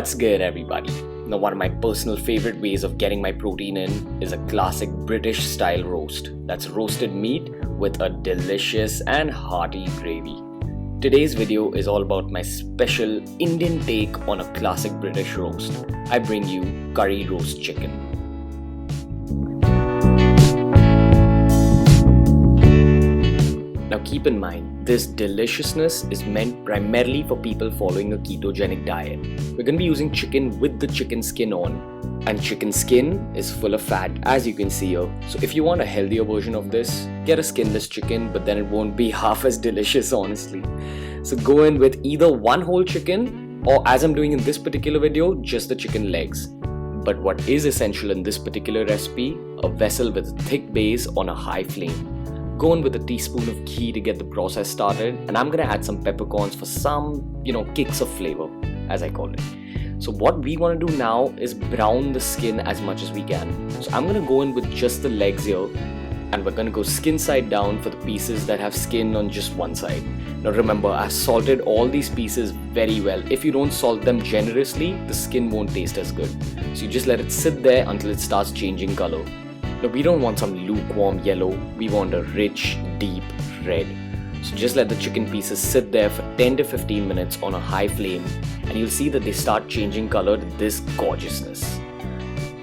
What's good, everybody? Now, one of my personal favorite ways of getting my protein in is a classic British style roast. That's roasted meat with a delicious and hearty gravy. Today's video is all about my special Indian take on a classic British roast. I bring you curry roast chicken. Now keep in mind, this deliciousness is meant primarily for people following a ketogenic diet. We're going to be using chicken with the chicken skin on, and chicken skin is full of fat, as you can see here. So if you want a healthier version of this, get a skinless chicken, but then it won't be half as delicious, honestly. So go in with either one whole chicken, or as I'm doing in this particular video, just the chicken legs. But what is essential in this particular recipe, a vessel with a thick base on a high flame. Go in with a teaspoon of ghee to get the process started, and I'm gonna add some peppercorns for some, kicks of flavor, as I call it. So what we want to do now is brown the skin as much as we can. So I'm gonna go in with just the legs here, and we're gonna go skin side down for the pieces that have skin on just one side. Now remember, I've salted all these pieces very well. If you don't salt them generously, the skin won't taste as good. So you just let it sit there until it starts changing color. Now we don't want some lukewarm yellow, we want a rich, deep red. So just let the chicken pieces sit there for 10 to 15 minutes on a high flame, and you'll see that they start changing color to this gorgeousness.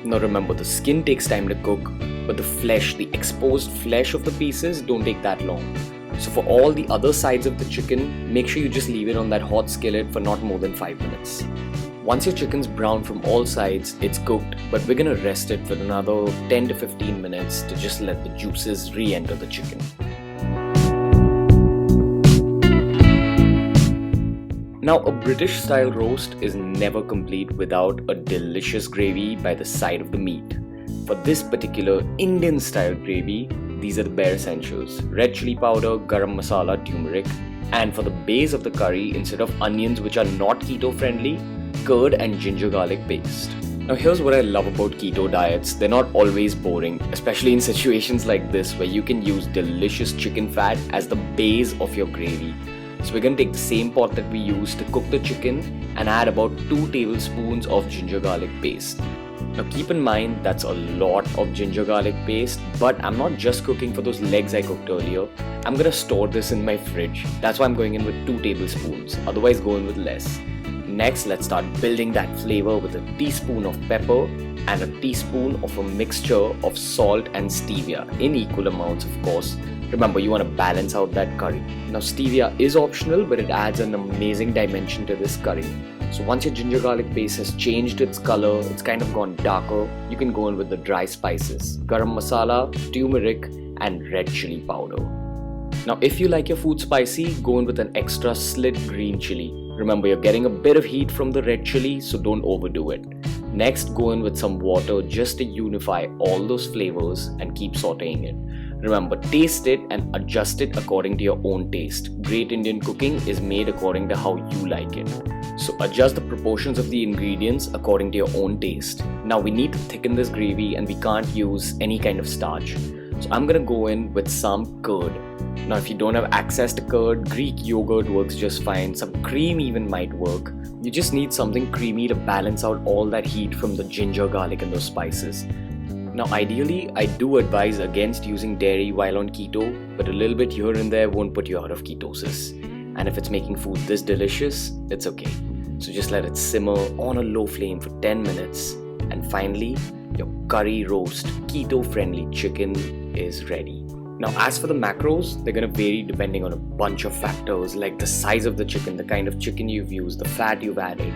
Now remember, the skin takes time to cook, but the flesh, the exposed flesh of the pieces don't take that long. So for all the other sides of the chicken, make sure you just leave it on that hot skillet for not more than 5 minutes. Once your chicken's brown from all sides, it's cooked, but we're gonna rest it for another 10 to 15 minutes to just let the juices re-enter the chicken. Now, a British style roast is never complete without a delicious gravy by the side of the meat. For this particular Indian style gravy, these are the bare essentials: red chili powder, garam masala, turmeric, and for the base of the curry, instead of onions which are not keto friendly, curd and ginger garlic paste. Now here's what I love about keto diets: they're not always boring, especially in situations like this where you can use delicious chicken fat as the base of your gravy. So we're going to take the same pot that we used to cook the chicken and add about 2 tablespoons of ginger garlic paste. Now keep in mind, that's a lot of ginger garlic paste, but I'm not just cooking for those legs I cooked earlier. I'm going to store this in my fridge. That's why I'm going in with 2 tablespoons, otherwise go in with less. Next, let's start building that flavor with a teaspoon of pepper and a teaspoon of a mixture of salt and stevia in equal amounts, of course. Remember, you want to balance out that curry. Now stevia is optional, but it adds an amazing dimension to this curry. So once your ginger garlic paste has changed its color, it's kind of gone darker, you can go in with the dry spices: garam masala, turmeric, and red chili powder. Now if you like your food spicy, go in with an extra slit green chili. Remember, you're getting a bit of heat from the red chili, so don't overdo it. Next, go in with some water just to unify all those flavors and keep sauteing it. Remember, taste it and adjust it according to your own taste. Great Indian cooking is made according to how you like it. So adjust the proportions of the ingredients according to your own taste. Now we need to thicken this gravy, and we can't use any kind of starch. So I'm gonna go in with some curd. Now if you don't have access to curd, Greek yogurt works just fine. Some cream even might work. You just need something creamy to balance out all that heat from the ginger, garlic, and those spices. Now ideally, I do advise against using dairy while on keto, but a little bit here and there won't put you out of ketosis. And if it's making food this delicious, it's okay. So just let it simmer on a low flame for 10 minutes. And finally, your curry roast keto-friendly chicken is ready. Now as for the macros, they're going to vary depending on a bunch of factors like the size of the chicken, the kind of chicken you've used, the fat you've added.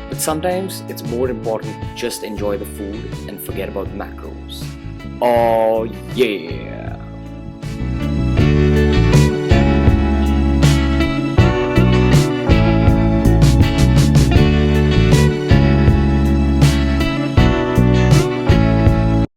But sometimes it's more important to just enjoy the food and forget about macros. Oh yeah!